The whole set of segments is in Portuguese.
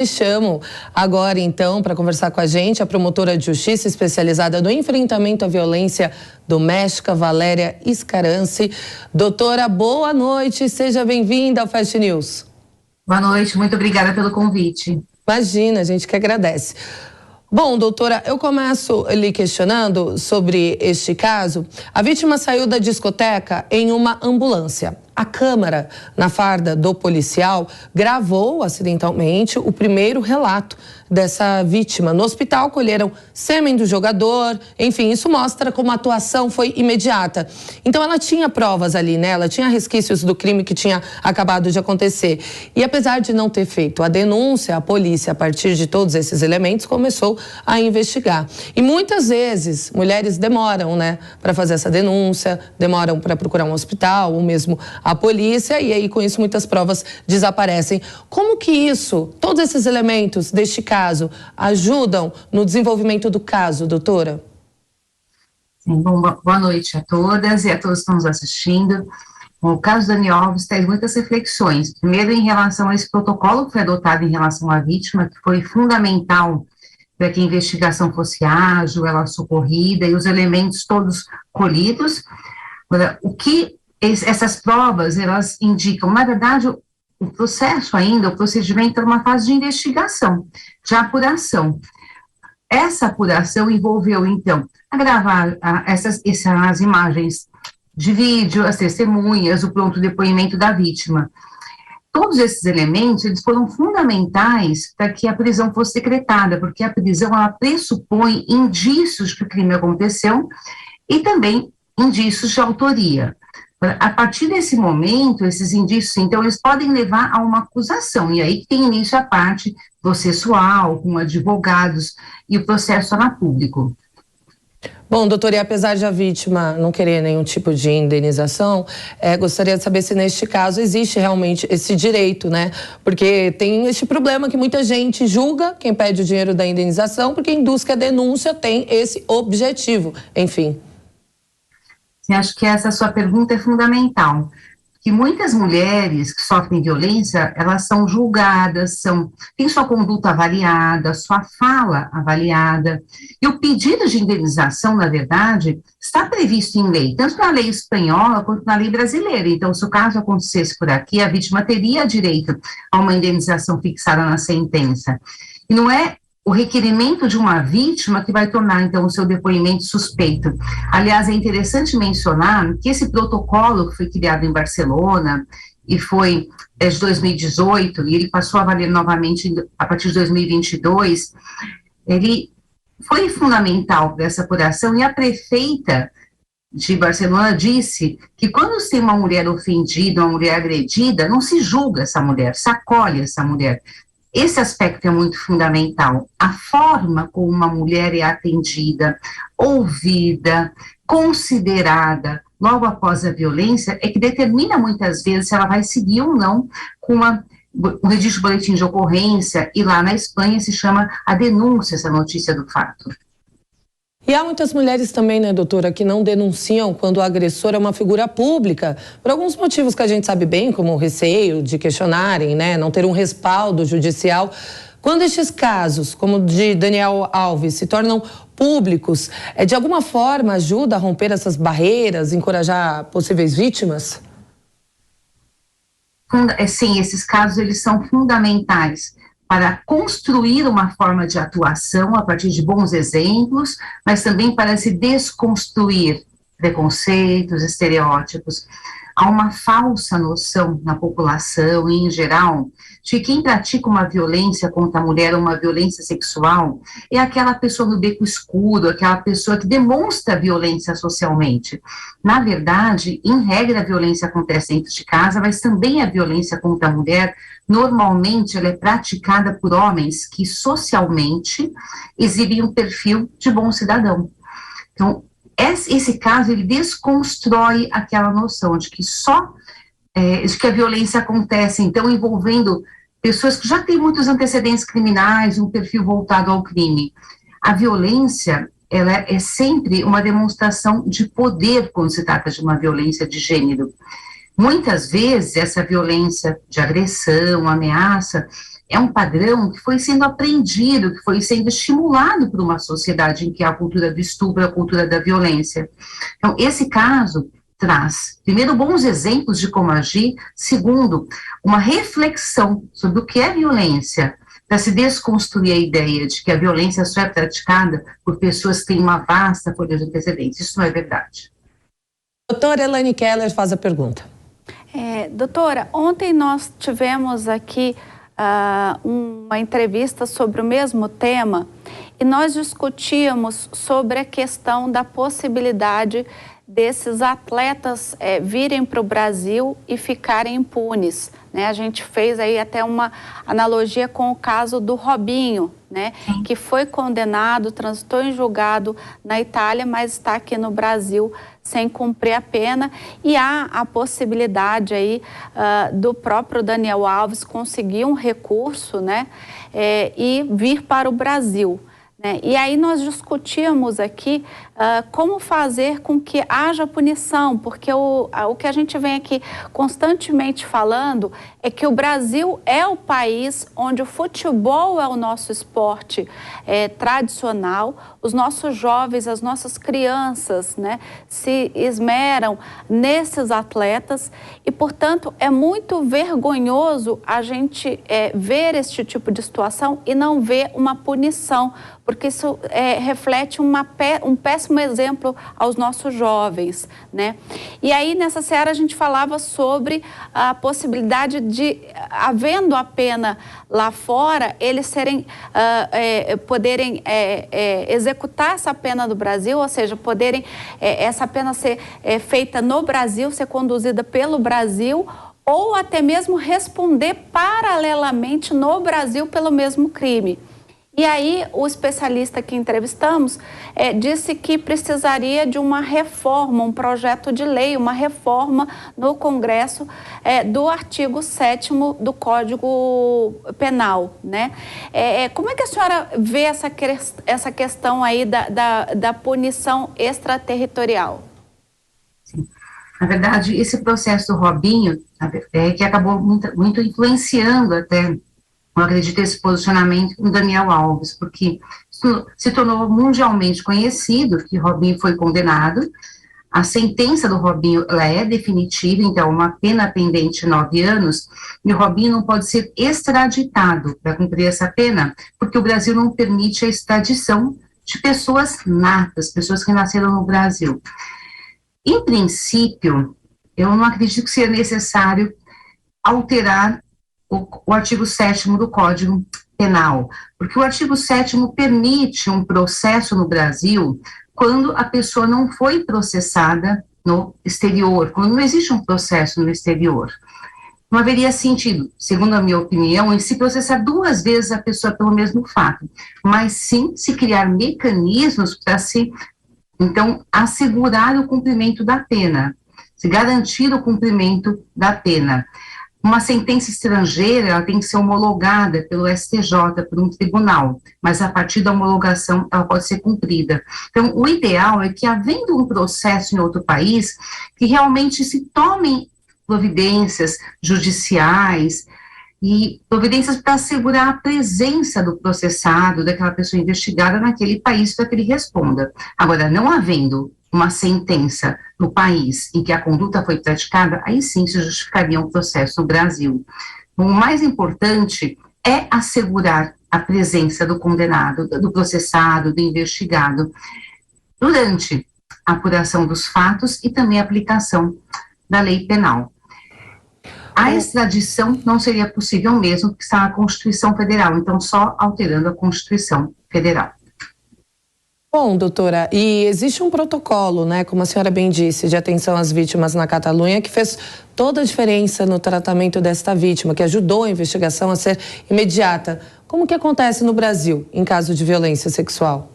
Chamo agora, então, para conversar com a gente, a promotora de justiça especializada no enfrentamento à violência doméstica, Valéria Scaranci. Doutora, boa noite, seja bem-vinda ao Fast News. Boa noite, muito obrigada pelo convite. Imagina, a gente que agradece. Bom, doutora, eu começo lhe questionando sobre este caso. A vítima saiu da discoteca em uma ambulância. A câmera na farda do policial gravou acidentalmente o primeiro relato dessa vítima. No hospital colheram sêmen do jogador, enfim, isso mostra como a atuação foi imediata. Então ela tinha provas ali, né? Ela tinha resquícios do crime que tinha acabado de acontecer. E apesar de não ter feito a denúncia, a polícia, a partir de todos esses elementos, começou a investigar. E muitas vezes mulheres demoram, né, para fazer essa denúncia, demoram para procurar um hospital ou mesmo a polícia, e aí com isso muitas provas desaparecem. Como que isso, todos esses elementos deste caso, ajudam no desenvolvimento do caso, doutora? Sim, bom, boa noite a todas e a todos que estão nos assistindo. Bom, o caso Dani Alves traz muitas reflexões. Primeiro, em relação a esse protocolo que foi adotado em relação à vítima, que foi fundamental para que a investigação fosse ágil, ela socorrida e os elementos todos colhidos. Agora, o que essas provas, elas indicam, na verdade, o processo ainda, o procedimento é uma fase de investigação, de apuração. Essa apuração envolveu, então, gravar essas imagens de vídeo, as testemunhas, o pronto depoimento da vítima. Todos esses elementos, eles foram fundamentais para que a prisão fosse decretada, porque a prisão, ela pressupõe indícios que o crime aconteceu e também indícios de autoria. A partir desse momento, esses indícios, então, eles podem levar a uma acusação, e aí tem início a parte processual, com advogados, e o processo torna público. Bom, doutora, e apesar de a vítima não querer nenhum tipo de indenização, gostaria de saber se neste caso existe realmente esse direito, né? Porque tem este problema que muita gente julga quem pede o dinheiro da indenização, porque induz que a denúncia tem esse objetivo, enfim. Acho que essa sua pergunta é fundamental, que muitas mulheres que sofrem violência, elas são julgadas, têm sua conduta avaliada, sua fala avaliada, e o pedido de indenização, na verdade, está previsto em lei, tanto na lei espanhola quanto na lei brasileira. Então, se o caso acontecesse por aqui, a vítima teria direito a uma indenização fixada na sentença. E não é o requerimento de uma vítima que vai tornar, então, o seu depoimento suspeito. Aliás, é interessante mencionar que esse protocolo que foi criado em Barcelona e foi de 2018, e ele passou a valer novamente a partir de 2022, ele foi fundamental para essa apuração, e a prefeita de Barcelona disse que quando se tem uma mulher ofendida, uma mulher agredida, não se julga essa mulher, se acolhe essa mulher. Esse aspecto é muito fundamental. A forma como uma mulher é atendida, ouvida, considerada logo após a violência é que determina muitas vezes se ela vai seguir ou não com o registro de boletim de ocorrência, e lá na Espanha se chama a denúncia, essa notícia do fato. E há muitas mulheres também, né, doutora, que não denunciam quando o agressor é uma figura pública, por alguns motivos que a gente sabe bem, como o receio de questionarem, né, não ter um respaldo judicial. Quando estes casos, como o de Daniel Alves, se tornam públicos, de alguma forma ajuda a romper essas barreiras, encorajar possíveis vítimas? Sim, esses casos, eles são fundamentais para construir uma forma de atuação a partir de bons exemplos, mas também para se desconstruir preconceitos, estereótipos. Há uma falsa noção na população, e em geral, de que quem pratica uma violência contra a mulher, uma violência sexual, é aquela pessoa do beco escuro, aquela pessoa que demonstra violência socialmente. Na verdade, em regra, a violência acontece dentro de casa, mas também a violência contra a mulher, normalmente, ela é praticada por homens que socialmente exibem um perfil de bom cidadão. Então, esse caso, ele desconstrói aquela noção de que de que a violência acontece, então, envolvendo pessoas que já têm muitos antecedentes criminais, um perfil voltado ao crime. A violência, ela é sempre uma demonstração de poder quando se trata de uma violência de gênero. Muitas vezes, essa violência de agressão, ameaça, é um padrão que foi sendo aprendido, que foi sendo estimulado por uma sociedade em que há a cultura do estupro, a cultura da violência. Então, esse caso traz, primeiro, bons exemplos de como agir, segundo, uma reflexão sobre o que é violência, para se desconstruir a ideia de que a violência só é praticada por pessoas que têm uma vasta folha de antecedentes. Isso não é verdade. Doutora Elaine Keller faz a pergunta. Doutora, ontem nós tivemos aqui uma entrevista sobre o mesmo tema e nós discutíamos sobre a questão da possibilidade desses atletas virem para o Brasil e ficarem impunes, né? A gente fez aí até uma analogia com o caso do Robinho, né? Que foi condenado, transitou em julgado na Itália, mas está aqui no Brasil sem cumprir a pena, e há a possibilidade aí do próprio Daniel Alves conseguir um recurso, né? E vir para o Brasil. E aí nós discutíamos aqui como fazer com que haja punição, porque o que a gente vem aqui constantemente falando é que o Brasil é o país onde o futebol é o nosso esporte tradicional, os nossos jovens, as nossas crianças, né, se esmeram nesses atletas e, portanto, é muito vergonhoso a gente ver este tipo de situação e não ver uma punição, porque isso reflete um péssimo exemplo aos nossos jovens, né? E aí, nessa seara, a gente falava sobre a possibilidade de, havendo a pena lá fora, eles poderem executar essa pena do Brasil, ou seja, poderem essa pena ser feita no Brasil, ser conduzida pelo Brasil, ou até mesmo responder paralelamente no Brasil pelo mesmo crime. E aí, o especialista que entrevistamos disse que precisaria de uma reforma, um projeto de lei, uma reforma no Congresso do artigo 7º do Código Penal, né? Como é que a senhora vê essa questão aí da punição extraterritorial? Sim. Na verdade, esse processo do Robinho, que acabou muito influenciando até, eu acredito, esse posicionamento do Daniel Alves, porque se tornou mundialmente conhecido que Robinho foi condenado. A sentença do Robinho, ela é definitiva, então uma pena pendente de 9 anos, e o Robinho não pode ser extraditado para cumprir essa pena, porque o Brasil não permite a extradição de pessoas natas, pessoas que nasceram no Brasil. Em princípio, eu não acredito que seja necessário alterar o artigo 7º do Código Penal, porque o artigo 7º permite um processo no Brasil quando a pessoa não foi processada no exterior, quando não existe um processo no exterior. Não haveria sentido, segundo a minha opinião, em se processar 2 vezes a pessoa pelo mesmo fato, mas sim se criar mecanismos para se, então, assegurar o cumprimento da pena, se garantir o cumprimento da pena. Uma sentença estrangeira, ela tem que ser homologada pelo STJ, por um tribunal, mas a partir da homologação ela pode ser cumprida. Então, o ideal é que, havendo um processo em outro país, que realmente se tomem providências judiciais e providências para assegurar a presença do processado, daquela pessoa investigada naquele país para que ele responda. Agora, não havendo uma sentença no país em que a conduta foi praticada, aí sim se justificaria um processo no Brasil. O mais importante é assegurar a presença do condenado, do processado, do investigado, durante a apuração dos fatos e também a aplicação da lei penal. A extradição não seria possível mesmo, porque está na Constituição Federal, então só alterando a Constituição Federal. Bom, doutora, e existe um protocolo, né, como a senhora bem disse, de atenção às vítimas na Catalunha, que fez toda a diferença no tratamento desta vítima, que ajudou a investigação a ser imediata. Como que acontece no Brasil, em caso de violência sexual?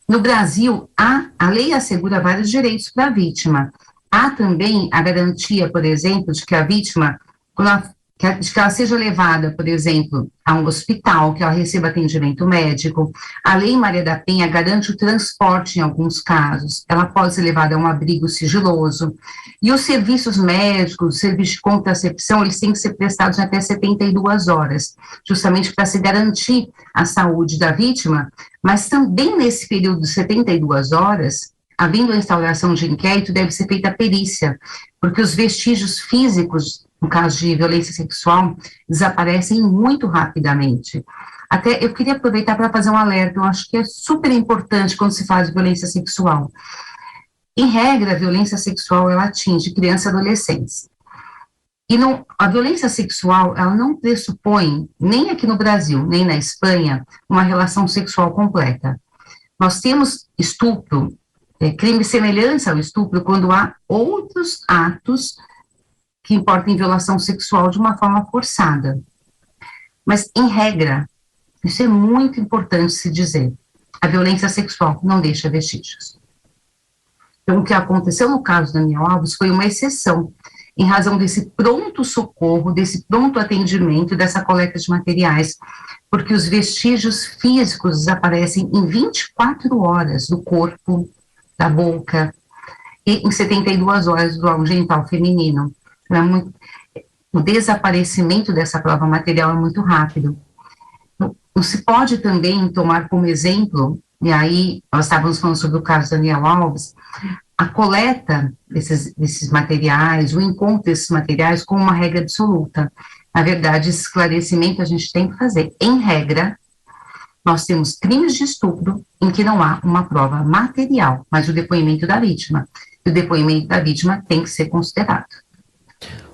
No Brasil, a lei assegura vários direitos para a vítima. Há também a garantia, por exemplo, de que a vítima, quando ela que ela seja levada, por exemplo, a um hospital, que ela receba atendimento médico. A Lei Maria da Penha garante o transporte em alguns casos. Ela pode ser levada a um abrigo sigiloso. E os serviços médicos, os serviços de contracepção, eles têm que ser prestados em até 72 horas, justamente para se garantir a saúde da vítima, mas também nesse período de 72 horas, havendo a instauração de inquérito, deve ser feita a perícia, porque os vestígios físicos, no caso de violência sexual, desaparecem muito rapidamente. Até eu queria aproveitar para fazer um alerta, eu acho que é super importante quando se fala de violência sexual. Em regra, a violência sexual, ela atinge crianças e adolescentes. E a violência sexual, ela não pressupõe, nem aqui no Brasil, nem na Espanha, uma relação sexual completa. Nós temos estupro, crime semelhante ao estupro, quando há outros atos que importam em violação sexual de uma forma forçada. Mas, em regra, isso é muito importante se dizer, a violência sexual não deixa vestígios. Então, o que aconteceu no caso do Daniel Alves foi uma exceção, em razão desse pronto socorro, desse pronto atendimento, dessa coleta de materiais, porque os vestígios físicos desaparecem em 24 horas do corpo, da boca, e em 72 horas do órgão genital feminino. O desaparecimento dessa prova material é muito rápido. Não se pode também tomar como exemplo, e aí nós estávamos falando sobre o caso Daniel Alves, a coleta desses materiais, o encontro desses materiais como uma regra absoluta. Na verdade, esse esclarecimento a gente tem que fazer. Em regra, nós temos crimes de estupro em que não há uma prova material, mas o depoimento da vítima. E o depoimento da vítima tem que ser considerado.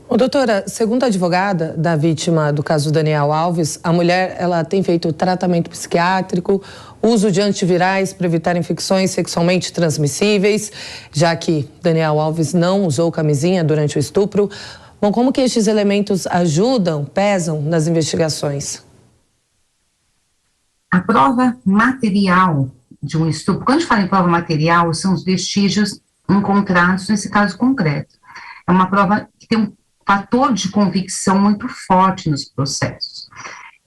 Doutora, segundo a advogada da vítima do caso Daniel Alves, a mulher ela tem feito tratamento psiquiátrico, uso de antivirais para evitar infecções sexualmente transmissíveis, já que Daniel Alves não usou camisinha durante o estupro. Bom, como que estes elementos ajudam, pesam nas investigações? A prova material de um estupro, quando a gente fala em prova material, são os vestígios encontrados nesse caso concreto. É uma prova que tem um fator de convicção muito forte nos processos.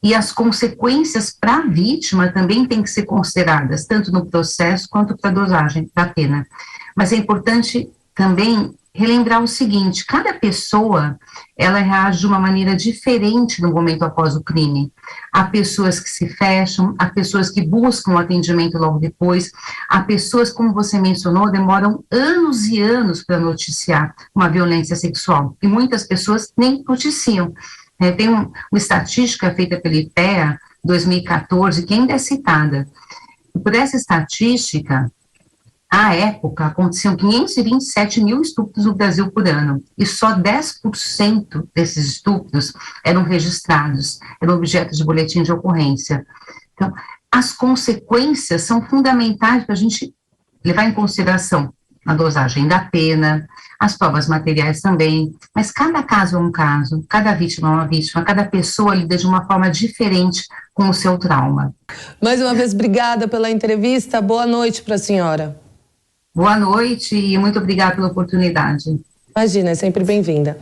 E as consequências para a vítima também têm que ser consideradas, tanto no processo quanto para a dosagem da pena. Mas é importante também relembrar o seguinte, cada pessoa, ela reage de uma maneira diferente no momento após o crime. Há pessoas que se fecham, há pessoas que buscam o atendimento logo depois, há pessoas, como você mencionou, demoram anos e anos para noticiar uma violência sexual, e muitas pessoas nem noticiam. Tem uma estatística feita pela IPEA, 2014, que ainda é citada. E por essa estatística, à época, aconteciam 527 mil estupros no Brasil por ano, e só 10% desses estupros eram registrados, eram objeto de boletim de ocorrência. Então, as consequências são fundamentais para a gente levar em consideração a dosagem da pena, as provas materiais também, mas cada caso é um caso, cada vítima é uma vítima, cada pessoa lida de uma forma diferente com o seu trauma. Mais uma vez, obrigada pela entrevista, boa noite para a senhora. Boa noite e muito obrigada pela oportunidade. Imagina, é sempre bem-vinda.